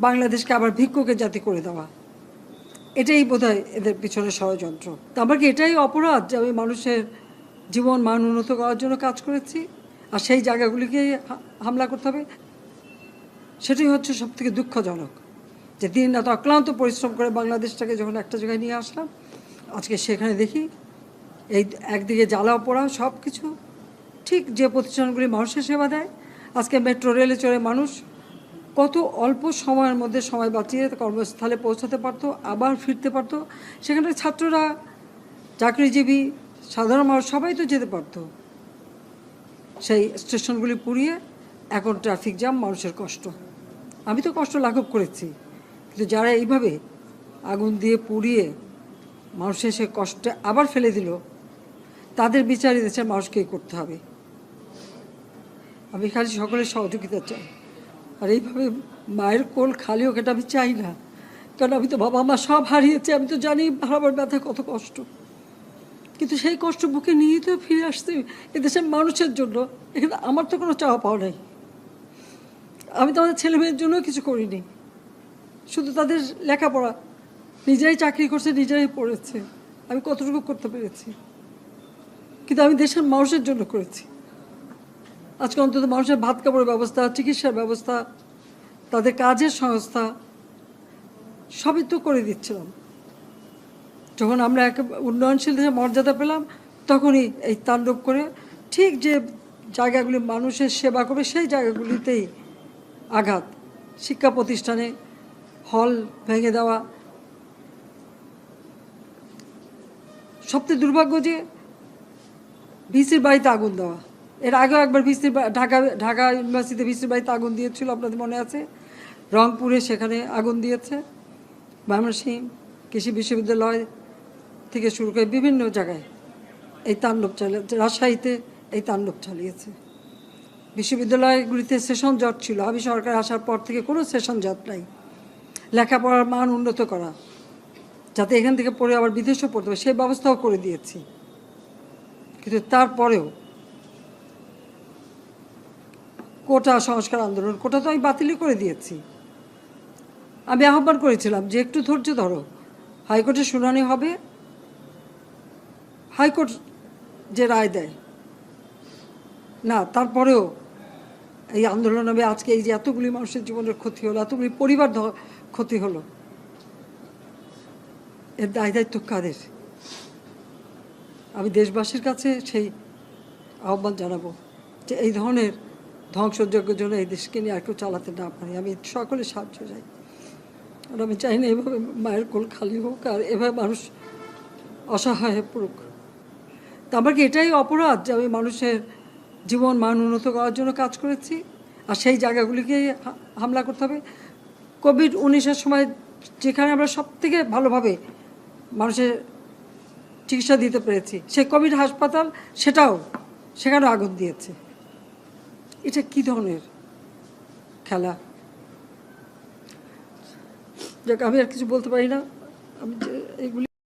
বাংলাদেশকে আবার ভিক্ষুকের জাতি করে দেওয়া, এটাই বোধহয় এদের পিছনে ষড়যন্ত্র। তো আমার কি এটাই অপরাধ যে আমি মানুষের জীবন মান উন্নত করার জন্য কাজ করেছি, আর সেই জায়গাগুলিকে হামলা করতে হবে? সেটাই হচ্ছে সবথেকে দুঃখজনক, যে দিন রাত অক্লান্ত পরিশ্রম করে বাংলাদেশটাকে যখন একটা জায়গায় নিয়ে আসলাম, আজকে সেখানে দেখি এই একদিকে জ্বালাও পোড়াও সব কিছু। ঠিক যে প্রতিষ্ঠানগুলি মানুষের সেবা দেয়, আজকে মেট্রো রেলে চড়ে মানুষ কত অল্প সময়ের মধ্যে সময় বাঁচিয়ে কর্মস্থলে পৌঁছাতে পারতো, আবার ফিরতে পারতো। সেখানে ছাত্ররা, চাকরিজীবী, সাধারণ মানুষ সবাই তো যেতে পারতো। সেই স্টেশনগুলি পুড়িয়ে এখন ট্রাফিক জ্যাম, মানুষের কষ্ট। আমি তো কষ্ট লাঘব করেছি, কিন্তু যারা এইভাবে আগুন দিয়ে পুড়িয়ে মানুষের সে কষ্টে আবার ফেলে দিল, তাদের বিচার দেশের মানুষকেই করতে হবে। আমি খালি সকলের সহযোগিতা চাই। আর এইভাবে মায়ের কোল খালি হোক, এটা আমি চাই না। কারণ আমি তো বাবা মা সব হারিয়েছি, আমি তো জানি হারাবার ব্যথা কত কষ্ট। কিন্তু সেই কষ্ট বুকে নিয়ে তো ফিরে আসতে এদেশের মানুষের জন্য। এখানে আমার তো কোনো চাওয়া পাওয়া নাই। আমি তো আমাদের ছেলে মেয়ের জন্য কিছু করিনি, শুধু তাদের লেখাপড়া। নিজেরাই চাকরি করছে, নিজেরাই পড়েছে, আমি কতটুকু করতে পেরেছি। কিন্তু আমি দেশের মানুষের জন্য করেছি। আজকে অন্তত মানুষের ভাত কাপড়ের ব্যবস্থা, চিকিৎসার ব্যবস্থা, তাদের কাজের সংস্থা সবই তো করে দিচ্ছিলাম। যখন আমরা এক উন্নয়নশীল দেশে মর্যাদা পেলাম, তখনই এই তাণ্ডব করে ঠিক যে জায়গাগুলি মানুষের সেবা করবে সেই জায়গাগুলিতেই আঘাত। শিক্ষা প্রতিষ্ঠানে হল ভেঙে দেওয়া। সবচেয়ে দুর্ভাগ্য যে ভিসির বাড়িতে আগুন দেওয়া। এর আগেও একবার ঢাকা ইউনিভার্সিটিতে ভিসির বাড়িতে আগুন দিয়েছিল, আপনাদের মনে আছে? রংপুরে সেখানে আগুন দিয়েছে, ময়মনসিংহ কৃষি বিশ্ববিদ্যালয় থেকে শুরু করে বিভিন্ন জায়গায় এই তাণ্ডব চালিয়েছে। রাজশাহীতে এই তাণ্ডব চালিয়েছে। বিশ্ববিদ্যালয়গুলিতে সেশন জট ছিল, আমি সরকার আসার পর থেকে কোনো সেশন জট নাই। লেখাপড়ার মান উন্নত করা, যাতে এখান থেকে পড়ে আবার বিদেশেও পড়তে হবে, সেই ব্যবস্থাও করে দিয়েছি। কিন্তু তারপরেও কোটা সংস্কার আন্দোলন, কোটা তো আমি বাতিলই করে দিয়েছি। আমি আহ্বান করেছিলাম যে একটু ধৈর্য ধরো, হাইকোর্টে শুনানি হবে, হাইকোর্ট যে রায় দেয়। না, তারপরেও এই আন্দোলন হবে। আজকে এই যে এতগুলি মানুষের জীবনের ক্ষতি হলো, এতগুলি পরিবার ক্ষতি হলো, এর দায় দায়িত্ব কাদের? আমি দেশবাসীর কাছে সেই আহ্বান জানাবো যে এই ধরনের ধ্বংসযজ্ঞের জন্য এই দেশকে নিয়ে আর কেউ চালাতে না পারে। আমি সকলের সাহায্য চাই। আর আমি চাই না এভাবে মায়ের কোল খালি হোক, আর এভাবে মানুষ অসহায় হয়ে পড়ুক। তা আমার কি এটাই অপরাধ যে আমি মানুষের জীবন মান উন্নত করার জন্য কাজ করেছি, আর সেই জায়গাগুলিকে হামলা করতে হবে? কোভিড-19-এর সময় যেখানে আমরা সব থেকে ভালোভাবে মানুষের চিকিৎসা দিতে পেরেছি, সেই কোভিড হাসপাতাল, সেখানেও আগুন দিয়েছে। এটা কী ধরনের খেলা? যাক, আমি আর কিছু বলতে পারি না। আমি এগুলি